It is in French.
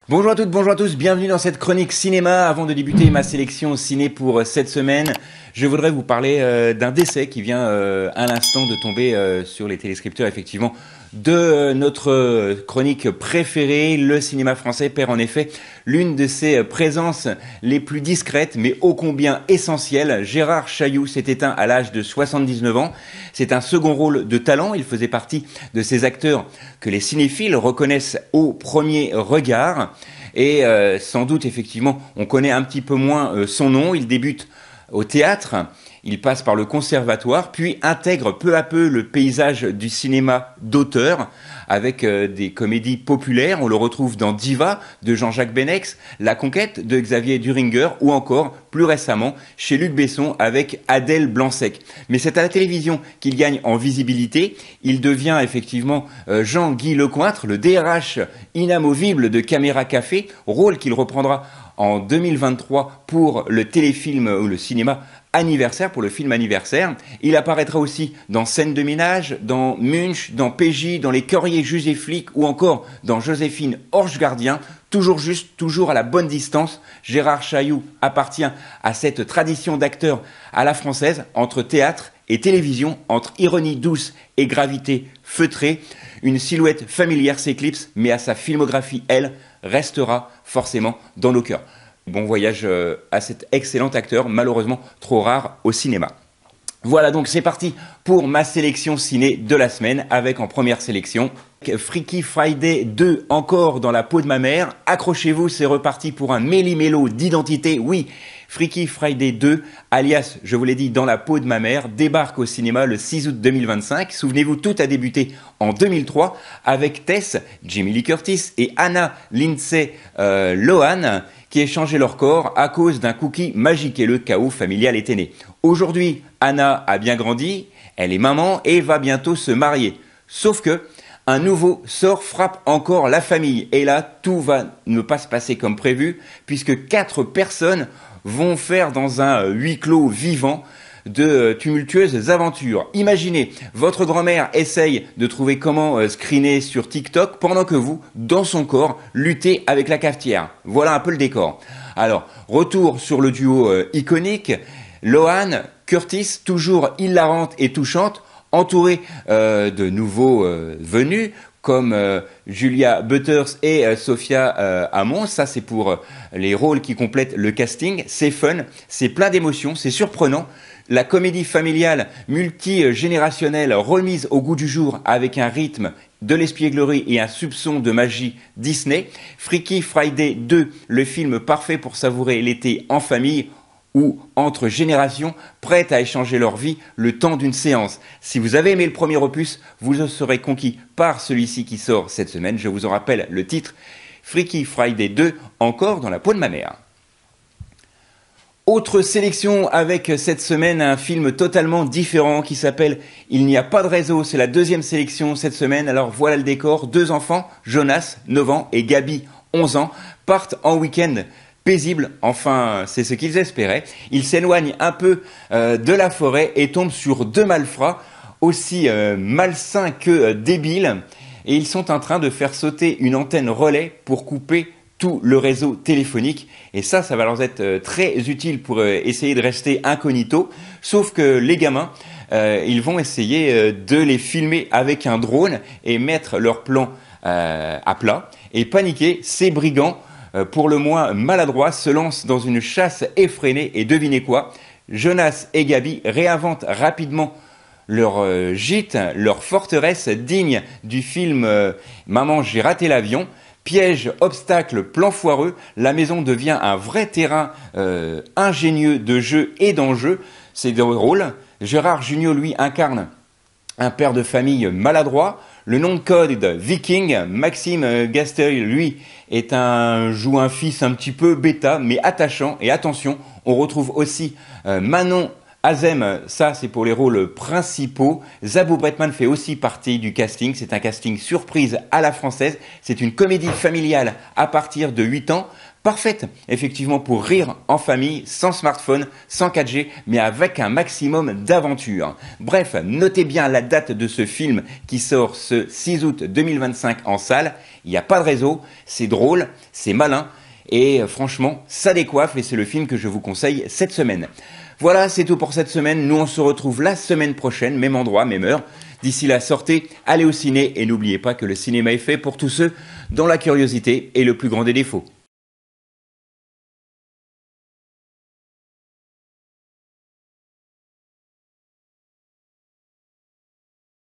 Bonjour à toutes, bonjour à tous, bienvenue dans cette chronique cinéma. Avant de débuter ma sélection ciné pour cette semaine, je voudrais vous parler d'un décès qui vient à l'instant de tomber sur les téléscripteurs, effectivement, de notre chronique préférée. Le cinéma français perd en effet l'une de ses présences les plus discrètes, mais ô combien essentielles. Gérard Chailloux s'est éteint à l'âge de 79 ans. C'est un second rôle de talent. Il faisait partie de ces acteurs que les cinéphiles reconnaissent au premier regard. Et sans doute, effectivement, on connaît un petit peu moins son nom. Il débute au théâtre, il passe par le conservatoire, puis intègre peu à peu le paysage du cinéma d'auteur avec des comédies populaires. On le retrouve dans Diva de Jean-Jacques Benex, La Conquête de Xavier Duringer ou encore, plus récemment, chez Luc Besson avec Adèle Blanc-Sec. Mais c'est à la télévision qu'il gagne en visibilité. Il devient effectivement Jean-Guy Lecointre, le DRH inamovible de Caméra Café, rôle qu'il reprendra en 2023 pour le téléfilm ou le cinéma anniversaire, pour le film anniversaire. Il apparaîtra aussi dans Scène de ménage, dans Munch, dans PJ, dans Les Cœuriers Juges et Flics ou encore dans Joséphine Orge Gardien. Toujours juste, toujours à la bonne distance. Gérard Chailloux appartient à cette tradition d'acteur à la française, entre théâtre et télévision, entre ironie douce et gravité feutrée. Une silhouette familière s'éclipse, mais à sa filmographie, elle, restera forcément dans nos cœurs. Bon voyage à cet excellent acteur, malheureusement trop rare au cinéma. Voilà, donc c'est parti pour ma sélection ciné de la semaine, avec en première sélection Freaky Friday 2, encore dans la peau de ma mère. Accrochez-vous, c'est reparti pour un méli-mélo d'identité. Oui, Freaky Friday 2, alias, je vous l'ai dit, dans la peau de ma mère, débarque au cinéma le 6 août 2025. Souvenez-vous, tout a débuté en 2003 avec Tess, Jamie Lee Curtis et Anna Lindsay Lohan, qui échangeaient leur corps à cause d'un cookie magique, et le chaos familial était né. Aujourd'hui, Anna a bien grandi, elle est maman et va bientôt se marier. Sauf que un nouveau sort frappe encore la famille. Et là, tout va ne pas se passer comme prévu, puisque 4 personnes vont faire dans un huis clos vivant de tumultueuses aventures. Imaginez, votre grand-mère essaye de trouver comment screener sur TikTok pendant que vous, dans son corps, luttez avec la cafetière. Voilà un peu le décor. Alors, retour sur le duo iconique, Lohan, Curtis, toujours hilarante et touchante, entourée de nouveaux venus, comme Julia Butters et Sophia Ammon. Ça, c'est pour les rôles qui complètent le casting. C'est fun, c'est plein d'émotions, c'est surprenant. La comédie familiale multigénérationnelle remise au goût du jour avec un rythme de l'espièglerie et un soupçon de magie Disney. Freaky Friday 2, le film parfait pour savourer l'été en famille ou entre générations, prêtes à échanger leur vie le temps d'une séance. Si vous avez aimé le premier opus, vous serez conquis par celui-ci qui sort cette semaine. Je vous en rappelle le titre, Freaky Friday 2, encore dans la peau de ma mère. Autre sélection avec cette semaine un film totalement différent qui s'appelle Il n'y a pas de réseau. C'est la deuxième sélection cette semaine. Alors voilà le décor. 2 enfants, Jonas, 9 ans, et Gabi, 11 ans, partent en week-end paisible, enfin c'est ce qu'ils espéraient. Ils s'éloignent un peu de la forêt et tombent sur 2 malfrats aussi malsains que débiles, et ils sont en train de faire sauter une antenne relais pour couper tout le réseau téléphonique, et ça va leur être très utile pour essayer de rester incognito, sauf que les gamins ils vont essayer de les filmer avec un drone et mettre leur plan à plat, et paniquer, ces brigands pour le moins maladroits se lancent dans une chasse effrénée, et devinez quoi, Jonas et Gabi réinventent rapidement leur gîte, leur forteresse digne du film Maman j'ai raté l'avion. Piège, obstacle, plan foireux, la maison devient un vrai terrain ingénieux de jeu et d'enjeu. C'est drôle. Gérard Jugnot, lui, incarne un père de famille maladroit. Le nom de code Viking. Maxime Gastel, lui, joue un fils un petit peu bêta, mais attachant. Et attention, on retrouve aussi Manon Azem, ça c'est pour les rôles principaux. Zabou Bretman fait aussi partie du casting. C'est un casting surprise à la française. C'est une comédie familiale à partir de 8 ans. Parfaite, effectivement, pour rire en famille, sans smartphone, sans 4G, mais avec un maximum d'aventure. Bref, notez bien la date de ce film qui sort ce 6 août 2025 en salle. Il n'y a pas de réseau, c'est drôle, c'est malin, et franchement, ça décoiffe, et c'est le film que je vous conseille cette semaine. Voilà, c'est tout pour cette semaine. Nous, on se retrouve la semaine prochaine, même endroit, même heure. D'ici là, sortez, allez au ciné, et n'oubliez pas que le cinéma est fait pour tous ceux dont la curiosité est le plus grand des défauts.